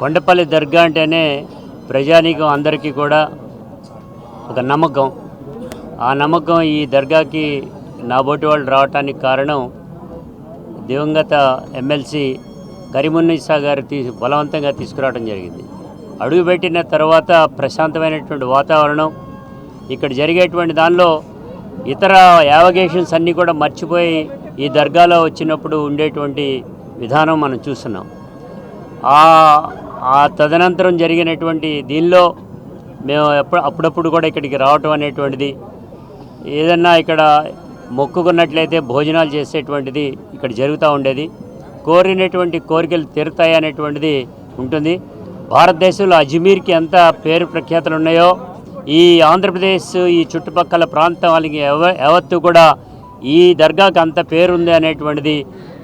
కొండపల్లి దర్గా అంటేనే ప్రజానీకం అందరికీ కూడా ఒక నమ్మకం. ఆ నమ్మకం ఈ దర్గాకి నాబోటి వాళ్ళు రావడానికి కారణం దివంగత ఎమ్మెల్సీ కరీమున్నీసా గారు బలవంతంగా తీసుకురావడం జరిగింది. అడుగుపెట్టిన తర్వాత ప్రశాంతమైనటువంటి వాతావరణం, ఇక్కడ జరిగేటువంటి దానిలో ఇతర యావగేషన్స్ అన్నీ కూడా మర్చిపోయి ఈ దర్గాలో వచ్చినప్పుడు ఉండేటువంటి విధానం మనం చూస్తున్నాం. ఆ తదనంతరం జరిగినటువంటి దీనిలో మేము అప్పుడప్పుడు కూడా ఇక్కడికి రావటం అనేటువంటిది, ఏదన్నా ఇక్కడ మొక్కుకున్నట్లయితే భోజనాలు చేసేటువంటిది ఇక్కడ జరుగుతూ ఉండేది. కోరినటువంటి కోరికలు తీరుతాయి అనేటువంటిది ఉంటుంది. భారతదేశంలో అజ్మీర్కి ఎంత పేరు ప్రఖ్యాతులు ఉన్నాయో ఈ ఆంధ్రప్రదేశ్ ఈ చుట్టుపక్కల ప్రాంతం వాళ్ళకి యావత్తు కూడా ఈ దర్గాకి అంత పేరుంది అనేటువంటిది,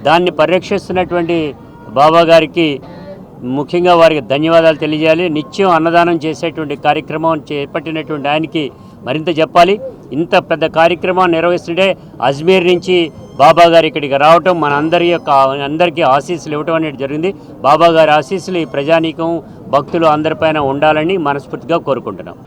దాన్ని పరిరక్షిస్తున్నటువంటి బాబా గారికి ముఖ్యంగా వారికి ధన్యవాదాలు తెలియజేయాలి. నిత్యం అన్నదానం చేసేటువంటి కార్యక్రమం చేపట్టినటువంటి ఆయనకి మరింత చెప్పాలి. ఇంత పెద్ద కార్యక్రమాన్ని నిర్వహిస్తుంటే అజ్మీర్ నుంచి బాబా గారు ఇక్కడికి రావటం మన అందరికీ ఆశీస్సులు ఇవ్వటం అనేది జరిగింది. బాబా గారి ఆశీస్సులు ఈ ప్రజానీకం భక్తులు అందరిపైన ఉండాలని మనస్ఫూర్తిగా కోరుకుంటున్నాం.